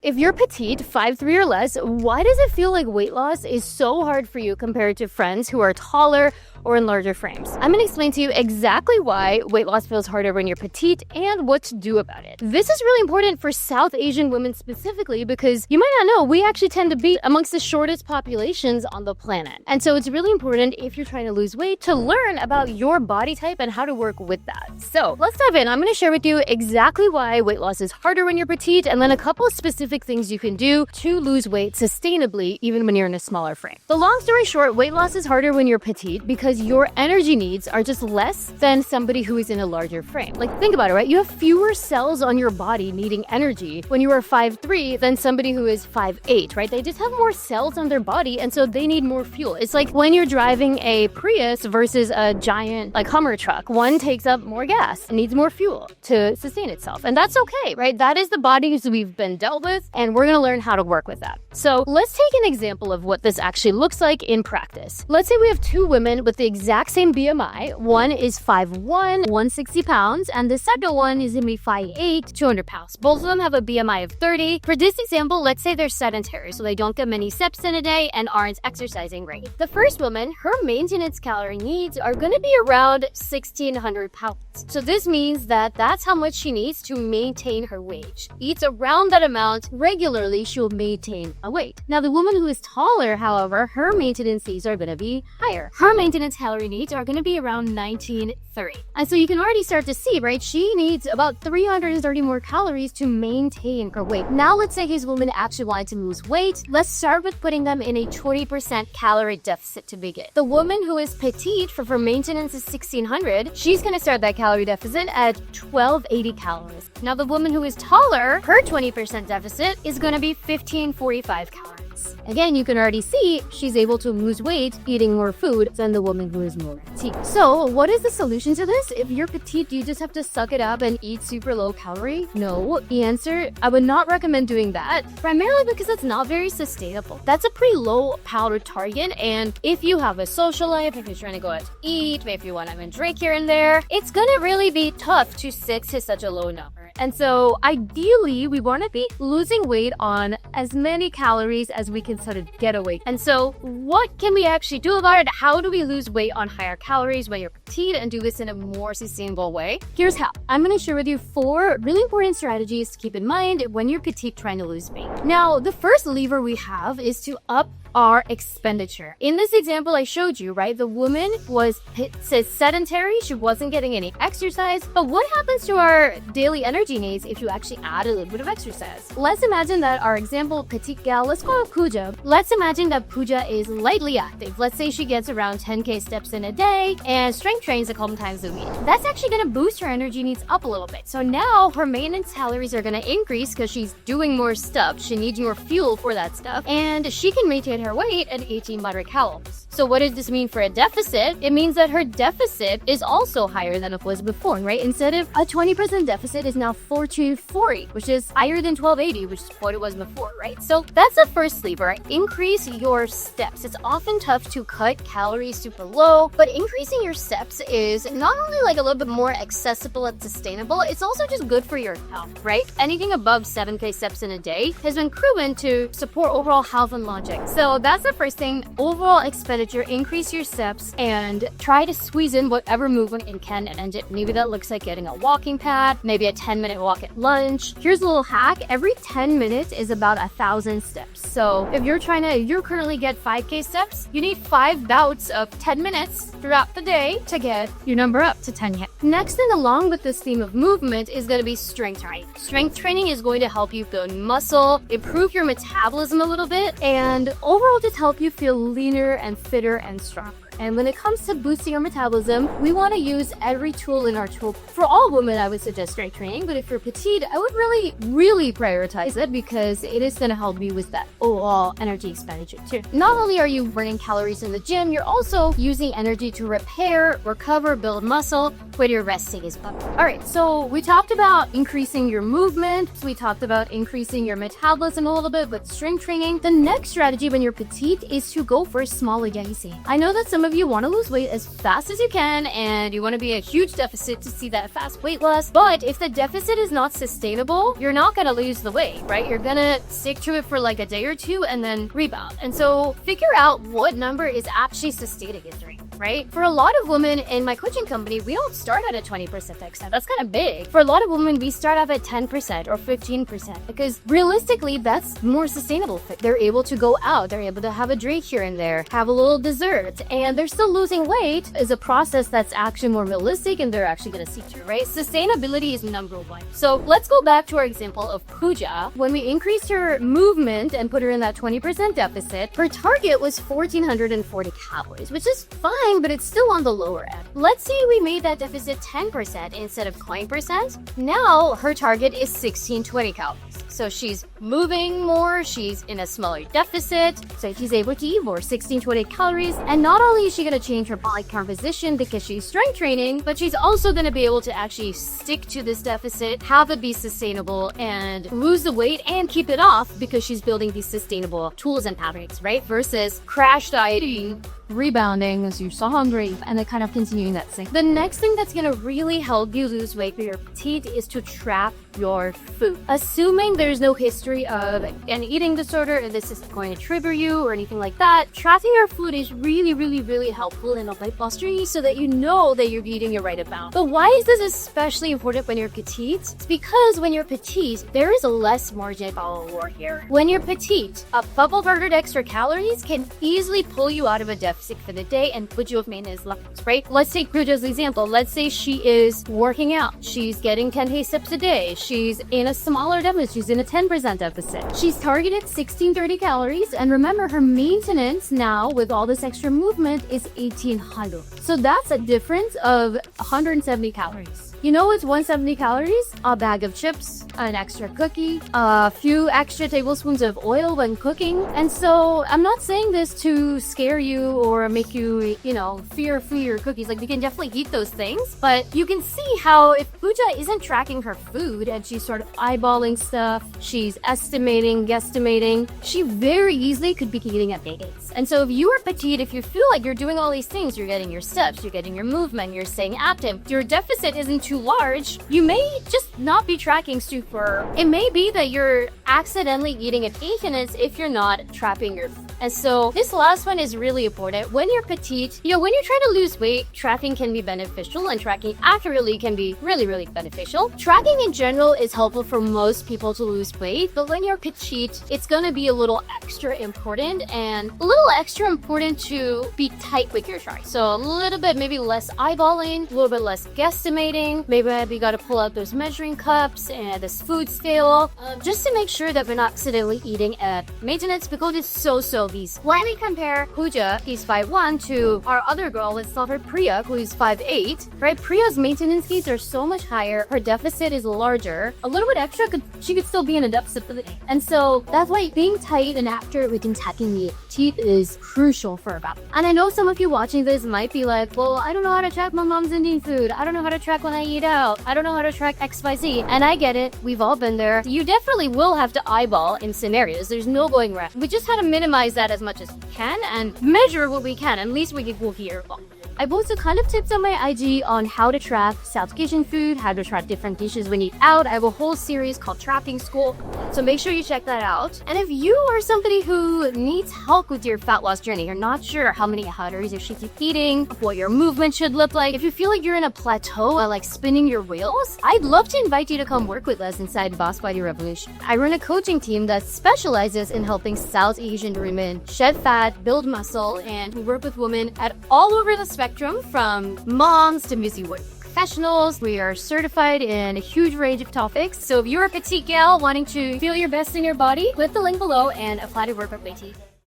If you're petite, 5'3" or less, why does it feel like weight loss is so hard for you compared to friends who are taller or in larger frames? I'm gonna explain to you exactly why weight loss feels harder when you're petite and what to do about it. This is really important for South Asian women specifically because you might not know, we actually tend to be amongst the shortest populations on the planet. And so it's really important if you're trying to lose weight to learn about your body type and how to work with that. So let's dive in. I'm gonna share with you exactly why weight loss is harder when you're petite and then a couple of specific things you can do to lose weight sustainably even when you're in a smaller frame. The long story short, weight loss is harder when you're petite because your energy needs are just less than somebody who is in a larger frame. Like, think about it, right? You have fewer cells on your body needing energy when you are 5'3" than somebody who is 5'8", right? They just have more cells on their body and so they need more fuel. It's like when you're driving a Prius versus a giant like Hummer truck. One takes up more gas and needs more fuel to sustain itself. And that's okay, right? That is the bodies we've been dealt with and we're gonna learn how to work with that. So let's take an example of what this actually looks like in practice. Let's say we have two women with the exact same BMI. One is 5'1", 160 pounds, and the second one is gonna be 5'8", 200 pounds. Both of them have a BMI of 30. For this example, let's say they're sedentary, so they don't get many steps in a day and aren't exercising right. The first woman, her maintenance calorie needs are gonna be around 1,600 pounds. So this means that that's how much she needs to maintain her weight. Eats around that amount regularly, she'll maintain a weight. Now, the woman who is taller, however, her maintenance needs are gonna be higher. Her maintenance calorie needs are gonna be around 1,930. And so you can already start to see, right? She needs about 330 more calories to maintain her weight. Now, let's say this woman actually wanted to lose weight. Let's start with putting them in a 20% calorie deficit to begin. The woman who is petite, for maintenance is 1,600, she's gonna start that calorie deficit at 1,280 calories. Now, the woman who is taller, her 20% deficit is gonna be 1,545 calories. Again, you can already see she's able to lose weight eating more food than the woman who is more petite. So what is the solution to this? If you're petite, do you just have to suck it up and eat super low calorie? No. The answer, I would not recommend doing that, primarily because that's not very sustainable. That's a pretty low calorie target, and if you have a social life, if you're trying to go out to eat, if you want to have a drink here and there, it's gonna really be tough to stick to such a low number. And so ideally, we want to be losing weight on as many calories as we can sort of get away. And so what can we actually do about it? How do we lose weight on higher calories when you're petite and do this in a more sustainable way? Here's how. I'm going to share with you 4 really important strategies to keep in mind when you're petite trying to lose weight. Now, the first lever we have is to up our expenditure. In this example I showed you, right, the woman was sedentary, she wasn't getting any exercise, but what happens to our daily energy needs if you actually add a little bit of exercise? Let's imagine that our example petite gal, let's call her Pooja. Let's imagine that Pooja is lightly active. Let's say she gets around 10k steps in a day and strength trains a couple times a week. That's actually going to boost her energy needs up a little bit. So now her maintenance calories are going to increase because she's doing more stuff. She needs more fuel for that stuff, and she can maintain her weight at 1800 calories. So what does this mean for a deficit? It means that her deficit is also higher than it was before, right? Instead of a 20% deficit is now 1440, which is higher than 1280, which is what it was before, right? So that's the first lever, right? Increase your steps. It's often tough to cut calories super low, but increasing your steps is not only like a little bit more accessible and sustainable, it's also just good for your health, right? Anything above 7k steps in a day has been proven to support overall health and longevity. So that's the first thing. Overall expenditure, increase your steps and try to squeeze in whatever movement you can, and maybe that looks like getting a walking pad, maybe a 10-minute walk at lunch. Here's a little hack. Every 10 minutes is about 1,000 steps. So if you're currently get 5k steps, you need 5 bouts of 10 minutes throughout the day to get your number up to 10k. Next, and along with this theme of movement, is going to be strength training. Strength training is going to help you build muscle, improve your metabolism a little bit, and overall just help you feel leaner and fitter and stronger. And when it comes to boosting our metabolism, we want to use every tool in our tool. For all women, I would suggest strength training, but if you're petite, I would really prioritize it because it is going to help you with that overall energy expenditure too. Not only are you burning calories in the gym, you're also using energy to repair, recover, build muscle when you're resting as well. All right, so we talked about increasing your movement. We talked about increasing your metabolism a little bit with strength training. The next strategy when you're petite is to go for small exercise. I know that some of of you want to lose weight as fast as you can and you want to be a huge deficit to see that fast weight loss. But if the deficit is not sustainable, you're not going to lose the weight, right? You're going to stick to it for like a day or two and then rebound. And so figure out what number is actually sustaining it during, right? For a lot of women in my coaching company, we don't start at a 20% extent. That's kind of big. For a lot of women, we start off at 10% or 15% because realistically, that's more sustainable. They're able to go out, they're able to have a drink here and there, have a little dessert, and they're still losing weight is a process that's actually more realistic and they're actually going to see through, right? Sustainability is number one. So let's go back to our example of Pooja. When we increased her movement and put her in that 20% deficit, her target was 1,440 calories, which is fine, but it's still on the lower end. Let's say we made that deficit 10% instead of 20%. Now her target is 1,620 calories. So she's moving more, she's in a smaller deficit, so she's able to eat more, 1,620 calories. And not only is she going to change her body composition because she's strength training, but she's also going to be able to actually stick to this deficit, have it be sustainable, and lose the weight and keep it off because she's building these sustainable tools and patterns, right? Versus crash dieting, rebounding as you're so hungry, and then kind of continuing that thing. The next thing that's gonna really help you lose weight for your petite is to track your food. Assuming there's no history of an eating disorder and this is going to trigger you or anything like that, tracking your food is really helpful in a weight loss journey so that you know that you're eating your right amount. But why is this especially important when you're petite? It's because when you're petite, there is a less margin of error here. When you're petite, a couple hundred extra calories can easily pull you out of a deficit for the day and put you with maintenance levels, right? Let's take Pooja's example. Let's say she is working out. She's getting 10K steps a day. She's in a smaller deficit. She's in a 10% deficit. She's targeted 1,630 calories. And remember, her maintenance now with all this extra movement is 1,800. So that's a difference of 170 calories. You know what's 170 calories? A bag of chips, an extra cookie, a few extra tablespoons of oil when cooking. And so I'm not saying this to scare you or make you, fear your cookies. Like, you can definitely eat those things, but you can see how if Pooja isn't tracking her food and she's sort of eyeballing stuff, she's estimating, guesstimating, she very easily could be eating at base. And so if you are petite, if you feel like you're doing all these things, you're getting your steps, you're getting your movement, you're staying active, your deficit isn't too large, you may just not be tracking super. It may be that you're accidentally eating at maintenance if you're not tracking your food. And so this last one is really important. When you're petite, when you're trying to lose weight, tracking can be beneficial and tracking accurately can be really beneficial. Tracking in general is helpful for most people to lose weight, but when you're petite, it's going to be a little extra important and a little extra important to be tight with your chart. So a little bit maybe less eyeballing, a little bit less guesstimating. Maybe you got to pull out those measuring cups and this food scale just to make sure that we're not accidentally eating at maintenance because it's so easy. When we compare Pooja, he's 5'1", to our other girl, let's call her Priya, who is 5'8", right? Priya's maintenance needs are so much higher. Her deficit is larger. A little bit extra, she could still be in a deficit for the day. And so that's why being tight and accurate with tracking the teeth is crucial for a balance. And I know some of you watching this might be like, well, I don't know how to track my mom's Indian food. I don't know how to track when I eat out. I don't know how to track XYZ. And I get it. We've all been there. You definitely will have to eyeball in scenarios. There's no going around. We just had to minimize that as much as we can and measure what we can. At least we will hear. I posted kind of tips on my IG on how to track South Asian food, how to track different dishes when you eat out. I have a whole series called Tracking School, so make sure you check that out. And if you are somebody who needs help with your fat loss journey, you're not sure how many calories you should be eating, what your movement should look like, if you feel like you're in a plateau, like spinning your wheels, I'd love to invite you to come work with us inside Boss Body Revolution. I run a coaching team that specializes in helping South Asian women shed fat, build muscle, and we work with women at all over the spectrum, from moms to busy work professionals. We are certified in a huge range of topics. So if you're a petite gal wanting to feel your best in your body, click the link below and apply to work with Petite.